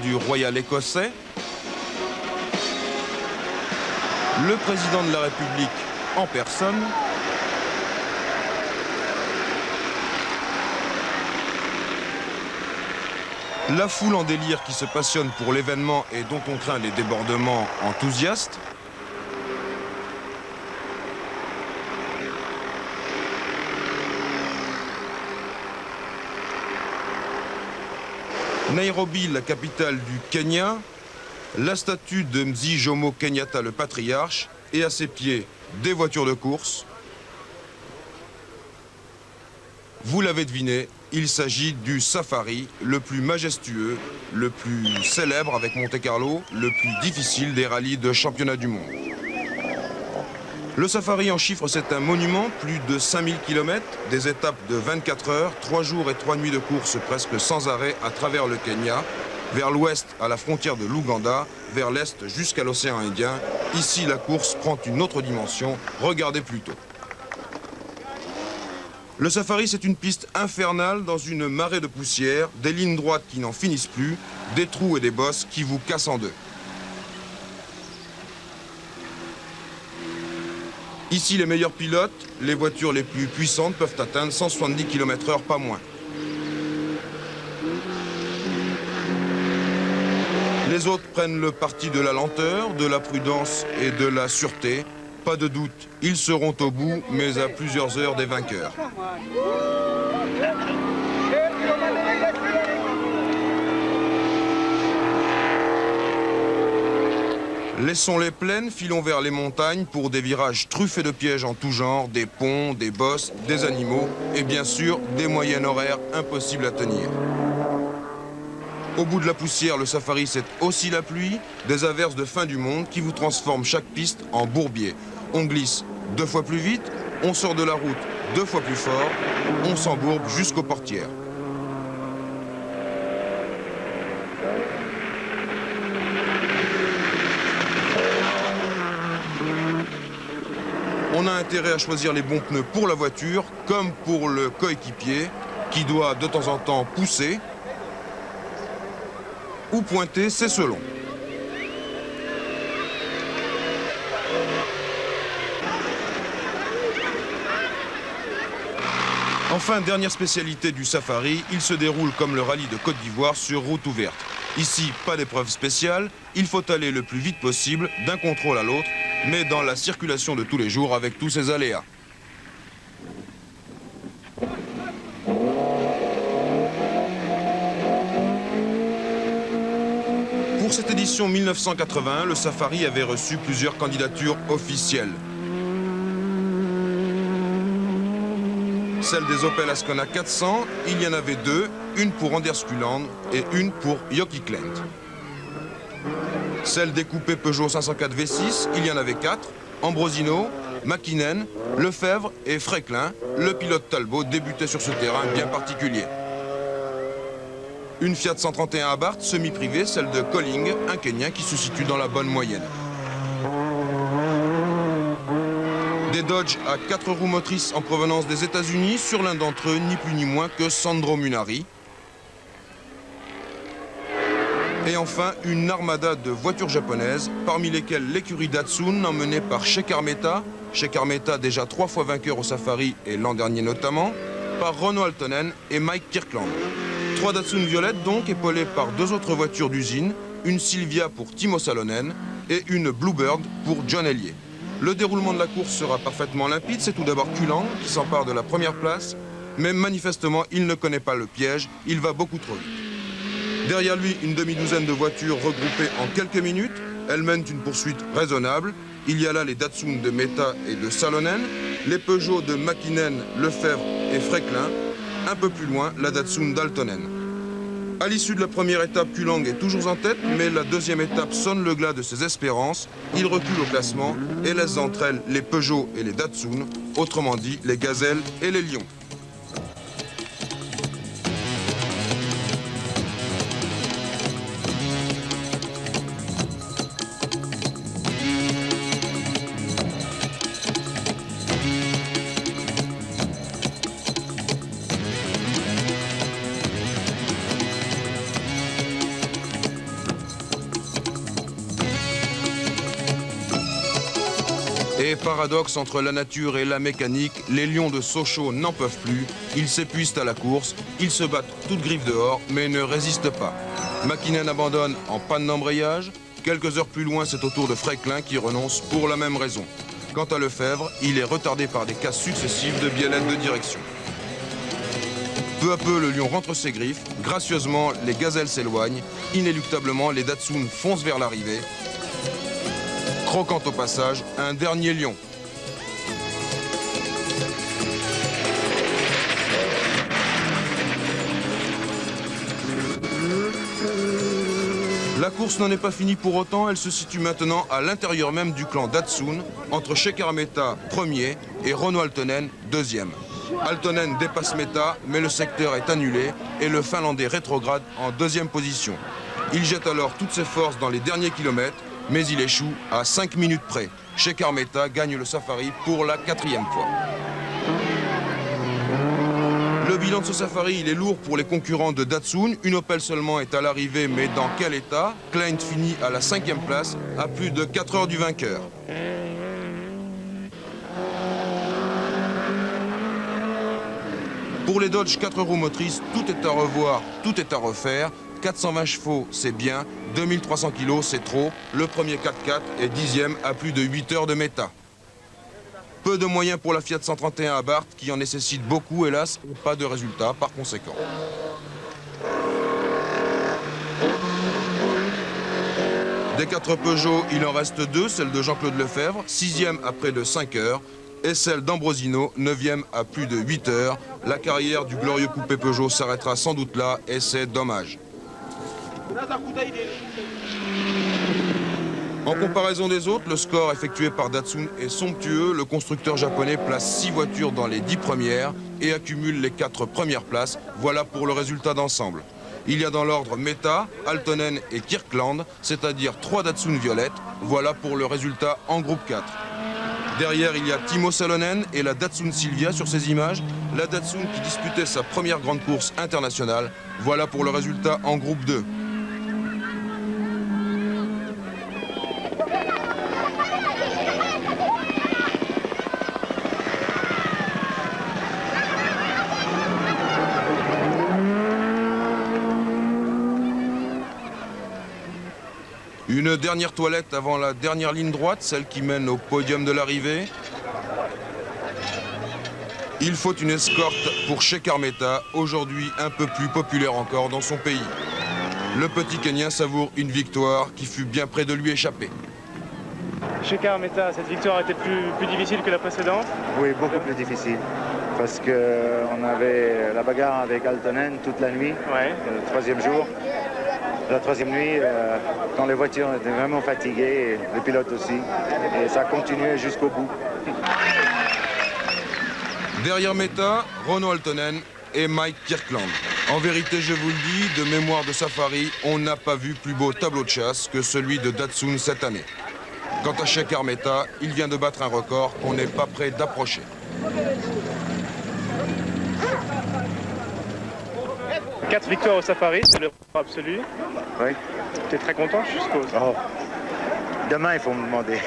du Royal écossais, le président de la République en personne, la foule en délire qui se passionne pour l'événement et dont on craint les débordements enthousiastes, Nairobi, la capitale du Kenya, la statue de Mzee Jomo Kenyatta, le patriarche, et à ses pieds, des voitures de course. Vous l'avez deviné, il s'agit du safari, le plus majestueux, le plus célèbre avec Monte-Carlo, le plus difficile des rallyes de championnat du monde. Le safari en chiffres, c'est un monument, plus de 5000 km, des étapes de 24 heures, 3 jours et 3 nuits de course presque sans arrêt à travers le Kenya, vers l'ouest à la frontière de l'Ouganda, vers l'est jusqu'à l'océan Indien. Ici, la course prend une autre dimension, regardez plutôt. Le safari, c'est une piste infernale dans une marée de poussière, des lignes droites qui n'en finissent plus, des trous et des bosses qui vous cassent en deux. Ici, les meilleurs pilotes, les voitures les plus puissantes peuvent atteindre 170 km/h, pas moins. Les autres prennent le parti de la lenteur, de la prudence et de la sûreté. Pas de doute, ils seront au bout, mais à plusieurs heures des vainqueurs. Laissons les plaines, filons vers les montagnes pour des virages truffés de pièges en tout genre, des ponts, des bosses, des animaux et bien sûr des moyennes horaires impossibles à tenir. Au bout de la poussière, le safari, c'est aussi la pluie, des averses de fin du monde qui vous transforment chaque piste en bourbier. On glisse 2 fois plus vite, on sort de la route 2 fois plus fort, on s'embourbe jusqu'aux portières. On a intérêt à choisir les bons pneus pour la voiture, comme pour le coéquipier, qui doit de temps en temps pousser ou pointer, c'est selon. Enfin, dernière spécialité du safari, il se déroule comme le rallye de Côte d'Ivoire sur route ouverte. Ici, pas d'épreuve spéciale, il faut aller le plus vite possible d'un contrôle à l'autre, mais dans la circulation de tous les jours avec tous ses aléas. Pour cette édition 1981, le safari avait reçu plusieurs candidatures officielles. Celle des Opel Ascona 400, il y en avait 2, une pour Anders Kuland et une pour Jocky Klent. Celle des coupés Peugeot 504 V6, il y en avait 4, Ambrosino, Mäkinen, Lefebvre et Fréquelin. Le pilote Talbot débutait sur ce terrain bien particulier. Une Fiat 131 Abarth semi-privée, celle de Colling, un Kenyan qui se situe dans la bonne moyenne. Des Dodge à 4 roues motrices en provenance des États-Unis, sur l'un d'entre eux, ni plus ni moins que Sandro Munari. Et enfin, une armada de voitures japonaises, parmi lesquelles l'écurie Datsun, emmenée par Shekhar Mehta déjà 3 fois vainqueur au safari et l'an dernier notamment, par Renault Altonen et Mike Kirkland. 3 Datsun violettes donc, épaulées par 2 autres voitures d'usine, une Silvia pour Timo Salonen et une Bluebird pour John Ellier. Le déroulement de la course sera parfaitement limpide, c'est tout d'abord Kuland qui s'empare de la première place, mais manifestement il ne connaît pas le piège, il va beaucoup trop vite. Derrière lui, une demi-douzaine de voitures regroupées en quelques minutes, elles mènent une poursuite raisonnable. Il y a là les Datsun de Mehta et de Salonen, les Peugeot de Mäkinen, Lefebvre et Fréquelin, un peu plus loin la Datsun d'Altonen. À l'issue de la première étape, Kulang est toujours en tête, mais la deuxième étape sonne le glas de ses espérances. Il recule au classement et laisse entre elles les Peugeot et les Datsun, autrement dit les Gazelles et les Lions. Et paradoxe entre la nature et la mécanique, les lions de Sochaux n'en peuvent plus, ils s'épuisent à la course, ils se battent toutes griffes dehors, mais ne résistent pas. Mäkinen abandonne en panne d'embrayage, quelques heures plus loin c'est au tour de Fréquelin qui renonce pour la même raison. Quant à Lefebvre, il est retardé par des casses successives de biellettes de direction. Peu à peu, le lion rentre ses griffes, gracieusement, les gazelles s'éloignent, inéluctablement, les Datsun foncent vers l'arrivée, croquant au passage un dernier lion. La course n'en est pas finie pour autant, elle se situe maintenant à l'intérieur même du clan Datsun, entre Shekhar Mehta, premier, et Renaud Altonen, deuxième. Altonen dépasse Mehta, mais le secteur est annulé et le Finlandais rétrograde en deuxième position. Il jette alors toutes ses forces dans les derniers kilomètres, mais il échoue à 5 minutes près. Shekhar Mehta gagne le safari pour la 4e fois. Le bilan de ce safari, il est lourd pour les concurrents de Datsun. Une Opel seulement est à l'arrivée, mais dans quel état? Klein finit à la 5e place, à plus de 4 heures du vainqueur. Pour les Dodge 4 roues motrices, tout est à revoir, tout est à refaire. 420 chevaux, c'est bien. 2300 kg, c'est trop. Le premier 4x4 est 10e à plus de 8 heures de Mehta. Peu de moyens pour la Fiat 131 Abarth, qui en nécessite beaucoup, hélas, pas de résultat par conséquent. Des 4 Peugeot, il en reste 2, celle de Jean-Claude Lefebvre, 6e à près de 5 heures, et celle d'Ambrosino, 9e à plus de 8 heures. La carrière du glorieux coupé Peugeot s'arrêtera sans doute là, et c'est dommage. En comparaison des autres, le score effectué par Datsun est somptueux. Le constructeur japonais place 6 voitures dans les 10 premières et accumule les 4 premières places. Voilà pour le résultat d'ensemble. Il y a dans l'ordre Mehta, Altonen et Kirkland, c'est-à-dire 3 Datsun violettes. Voilà pour le résultat en groupe 4. Derrière, il y a Timo Salonen et la Datsun Sylvia sur ces images. La Datsun qui disputait sa première grande course internationale. Voilà pour le résultat en groupe 2. Une dernière toilette avant la dernière ligne droite, celle qui mène au podium de l'arrivée. Il faut une escorte pour Shekhar Mehta, aujourd'hui un peu plus populaire encore dans son pays. Le petit Kenyan savoure une victoire qui fut bien près de lui échapper. Shekhar Mehta, cette victoire était plus difficile que la précédente? Oui, beaucoup plus difficile. Parce qu'on avait la bagarre avec Altonen toute la nuit, le 3e jour. La 3e nuit, quand les voitures étaient vraiment fatiguées, et le pilote aussi, et ça continuait jusqu'au bout. Derrière Mehta, Renaud Altonen et Mike Kirkland. En vérité, je vous le dis, de mémoire de safari, on n'a pas vu plus beau tableau de chasse que celui de Datsun cette année. Quant à Shekhar Mehta, il vient de battre un record qu'on n'est pas prêt d'approcher. Quatre victoires au safari, c'est le record absolu. Oui. Tu es très content, je suppose. Oh. Demain, il faut me demander.